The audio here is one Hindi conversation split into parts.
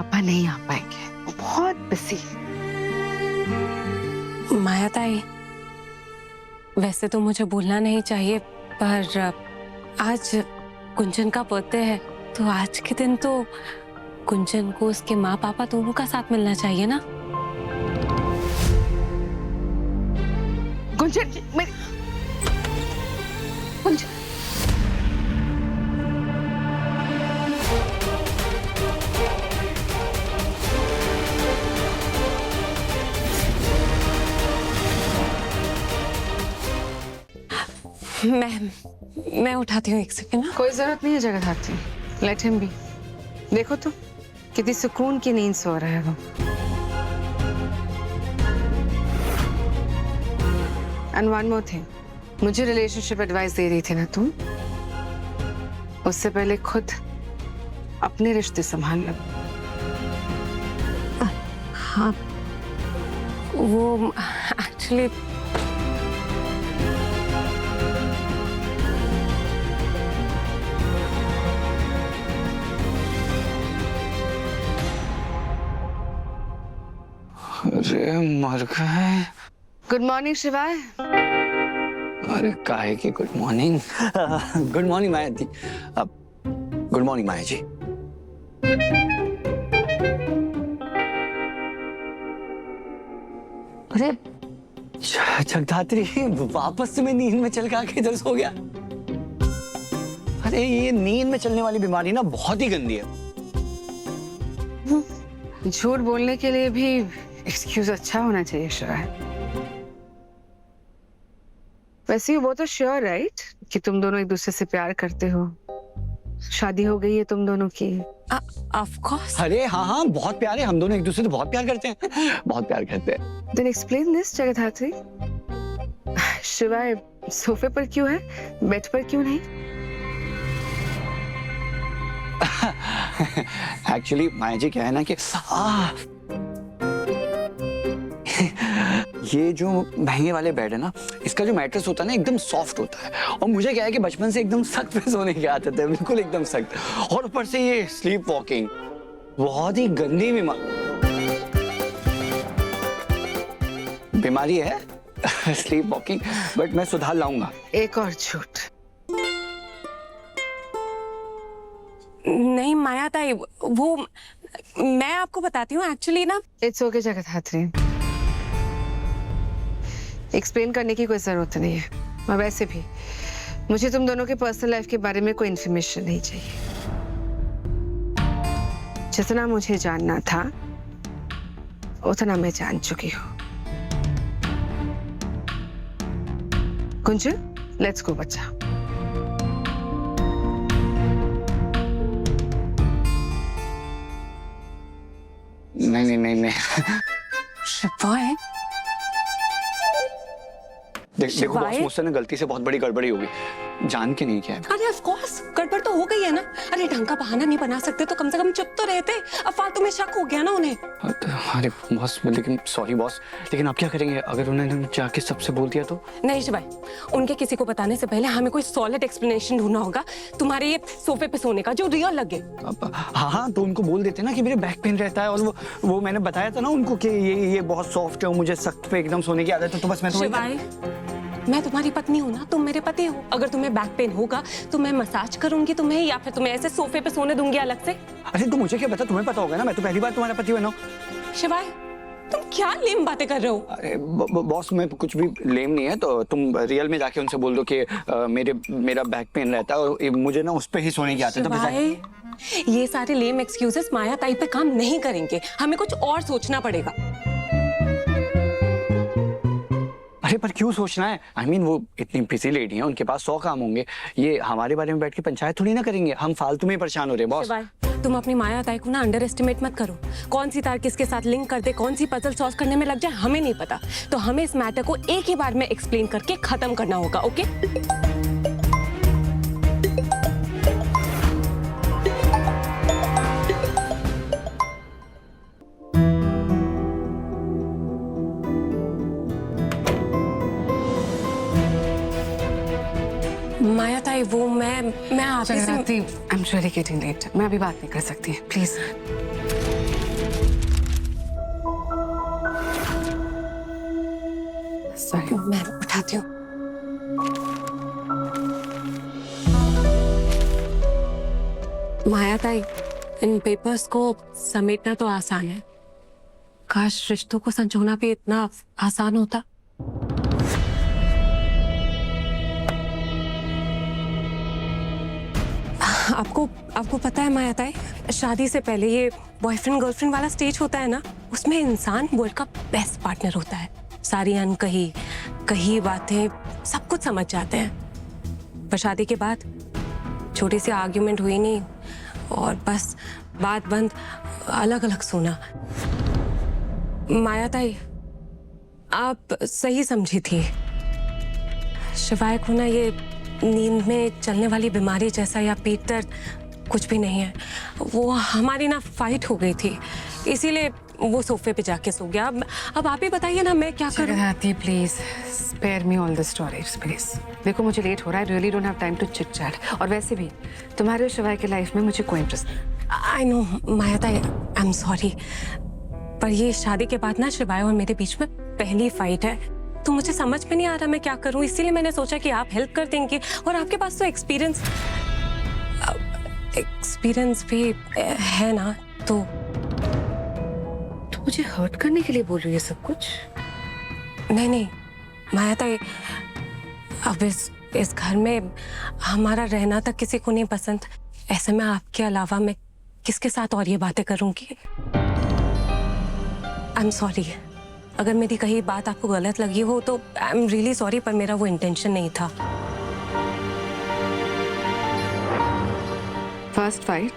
पापा नहीं आ पाएंगे, वो बहुत बिजी है। माया ताई, वैसे तो मुझे बोलना नहीं चाहिए, पर आज कुंचन का बर्थडे है, तो आज के दिन तो कुंचन को उसके माँ पापा दोनों का साथ मिलना चाहिए ना। कुंचन, कुंचन, मैं उठाती हूँ, एक सेकंड ना। कोई जरूरत नहीं है जगदात्री, लेट हिम बी। देखो तो कितनी सुकून की नींद सो रहा है वो। एंड वन मोर थिंग, मुझे रिलेशनशिप एडवाइस दे रही थी ना तुम, उससे पहले खुद अपने रिश्ते संभाल लो। हाँ, वो एक्चुअली अरे मर गए। गुड मॉर्निंग शिवाय। अरे काहे की गुड मॉर्निंग। गुड मॉर्निंग माया जी। गुड मॉर्निंग माया जी। अरे जगदात्री, वापस से मैं नींद में चल के आके इधर सो गया। अरे ये नींद में चलने वाली बीमारी ना बहुत ही गंदी है। झूठ बोलने के लिए भी एक्सक्यूज अच्छा होना चाहिए शिवाय। वैसे वो तो श्योर राइट कि तुम दोनों एक दूसरे से प्यार करते हो, शादी हो गई है तुम दोनों की। Of course. अरे हाँ हाँ, बहुत प्यार है, हम दोनों एक दूसरे से बहुत प्यार करते हैं। बहुत प्यार करते हैं। Then explain this जगदात्री। शिवाय सोफे पर क्यों है, बेड पर क्यों नहीं? एक्चुअली माया जी क्या है ना कि ये जो महंगे वाले बेड है ना, इसका जो मैट्रेस होता है ना एकदम सॉफ्ट होता है, और मुझे क्या है कि बचपन से एकदम सख्त पे सोने की आदत है, बिल्कुल एकदम सख्त। और ऊपर से ये स्लीप वॉकिंग, बहुत ही गंदी बीमारी है स्लीप वॉकिंग, बट मैं सुधार लाऊंगा। एक और झूठ। नहीं माया ताई, वो मैं आपको बताती हूँ एक्चुअली ना। इट्स ओके जगदात्री, एक्सप्लेन करने की कोई जरूरत नहीं है। और वैसे भी मुझे तुम दोनों के पर्सनल लाइफ के बारे में कोई इन्फॉर्मेशन नहीं चाहिए। जितना मुझे जानना था उतना मैं जान चुकी हूँ। कुंजन, लेट्स गो बच्चा। नहीं नहीं नहीं नहीं। शिवाय, देखो बॉस, मुझसे ना गलती से बहुत बड़ी गड़बड़ी होगी, जान के नहीं किया है। अरे ऑफ कोर्स गड़बड़ तो हो गई है ना। अरे ढंग का बहाना नहीं बना सकते तो कम से कम चुप तो रहते। अब फालतू में शक हो गया ना उन्हें। अरे बॉस, लेकिन सॉरी बॉस, लेकिन अब क्या करेंगे अगर उन्होंने जाके सबसे बोल दिया तो? नहीं शिवाय, उनके किसी को बताने से पहले हमें कोई सॉलिड एक्सप्लेनेशन ढूंढना होगा तुम्हारे ये सोफे पे सोने का, जो रियल लगे। हाँ हाँ, तो उनको बोल देते ना कि मेरे बैक पेन रहता है, और वो मैंने बताया था ना उनको कि ये बहुत सॉफ्ट है, मुझे सख्त पे एकदम सोने की आदत है, तो बस मैं तो शिवाय, मैं तुम्हारी पत्नी हूँ ना, तुम मेरे पति हो। अगर तुम्हें बैक पेन होगा तो मैं मसाज करूंगी तुम्हें, या फिर तुम्हें ऐसे सोफे पे सोने दूंगी अलग से। अरे तो मुझे क्या पता, तुम्हें पता होगा ना, मैं तो पहली बार तुम्हारा पति बना हूं। शिवाय, तुम क्या लेम बातें कर रहे हो? अरे बॉस, मैं कुछ भी लेम नहीं है, तो तुम रियल में जाके उनसे बोल दो कि मेरा बैक पेन रहता है और मुझे ना उस पे ही सोने की आदत है। शिवाय, ये सारे लेम एक्सक्यूजेस माया ताई पे काम नहीं करेंगे, हमें कुछ और सोचना पड़ेगा। अरे पर क्यों सोचना है? I mean, वो इतनी बिजी लेडी हैं, उनके पास 100 काम होंगे, ये हमारे बारे में बैठ के पंचायत थोड़ी ना करेंगे, हम फालतू में परेशान हो रहे हैं बॉस। तुम अपनी माया ताई को ना अंडर एस्टिमेट मत करो। कौन सी तार किसके साथ लिंक कर दे, कौन सी पजल सॉल्व करने में लग जाए, हमें नहीं पता। तो हमें इस मैटर को एक ही बार में एक्सप्लेन करके खत्म करना होगा, ओके? माया ताई, वो मैं आप I am really getting late, मैं अभी बात नहीं कर सकती, प्लीज। बताती हूँ। माया ताई, इन पेपर्स को समेटना तो आसान है, काश रिश्तों को संजोना भी इतना आसान होता। आपको आपको पता है माया ताई, शादी से पहले ये बॉयफ्रेंड गर्लफ्रेंड वाला स्टेज होता है ना, उसमें इंसान वर्ल्ड का बेस्ट पार्टनर होता है। सारी अनकही कही बातें सब कुछ समझ जाते हैं। पर शादी के बाद छोटी सी आर्ग्यूमेंट हुई नहीं और बस बात बंद, अलग अलग सोना। माया ताई, आप सही समझी थी। शिवाय को ना ये नींद में चलने वाली बीमारी जैसा या पेट दर्द कुछ भी नहीं है। वो हमारी ना फाइट हो गई थी, इसीलिए वो सोफे पे जाके सो गया। अब आप ही बताइए ना मैं क्या करूं। Jagannathi please spare me all the stories please. देखो मुझे लेट हो रहा है, really don't have time to chit chat. और वैसे भी तुम्हारे और शिवाय के लाइफ में मुझे कोई इंटरेस्ट नहीं। आई नो माया ताई, आई एम सॉरी, पर ये शादी के बाद ना शिवाय और मेरे बीच में पहली फाइट है, तो मुझे समझ में नहीं आ रहा मैं क्या करूं। इसीलिए मैंने सोचा कि आप हेल्प कर देंगे, और आपके पास तो एक्सपीरियंस भी है ना, तो मुझे हर्ट करने के लिए बोल रही है सब कुछ। नहीं माया ताई, अब इस घर में हमारा रहना तक किसी को नहीं पसंद। ऐसे में आपके अलावा मैं किसके साथ और ये बातें करूंगी। आई एम सॉरी, अगर मेरी कहीं बात आपको गलत लगी हो तो आई एम रियली सॉरी, पर मेरा वो इंटेंशन नहीं था। फर्स्ट फाइट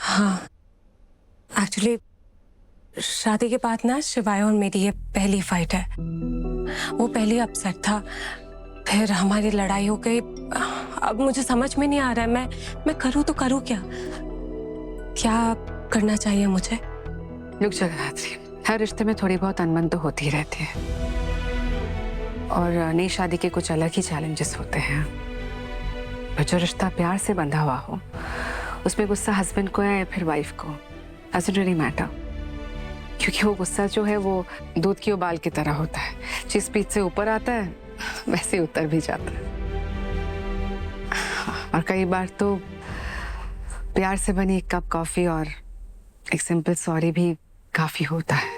हाँ, एक्चुअली शादी के बाद ना शिवाय और मेरी ये पहली फाइट है। वो पहली अपसेट था, फिर हमारी लड़ाई हो गई। अब मुझे समझ में नहीं आ रहा है मैं करूँ तो करूँ क्या करना चाहिए मुझे। रुक जगन्नाथी, हर रिश्ते में थोड़ी बहुत अनबन तो होती रहती है, और नई शादी के कुछ अलग ही चैलेंजेस होते हैं। पर जो रिश्ता प्यार से बंधा हुआ हो, उसमें गुस्सा हस्बैंड को है या फिर वाइफ को, डजंट रियली मैटर, क्योंकि वो गुस्सा जो है वो दूध की उबाल की तरह होता है। जिस स्पीड से ऊपर आता है वैसे उतर भी जाता है। और कई बार तो प्यार से बनी एक कप कॉफी और एक सिंपल सॉरी भी काफी होता है।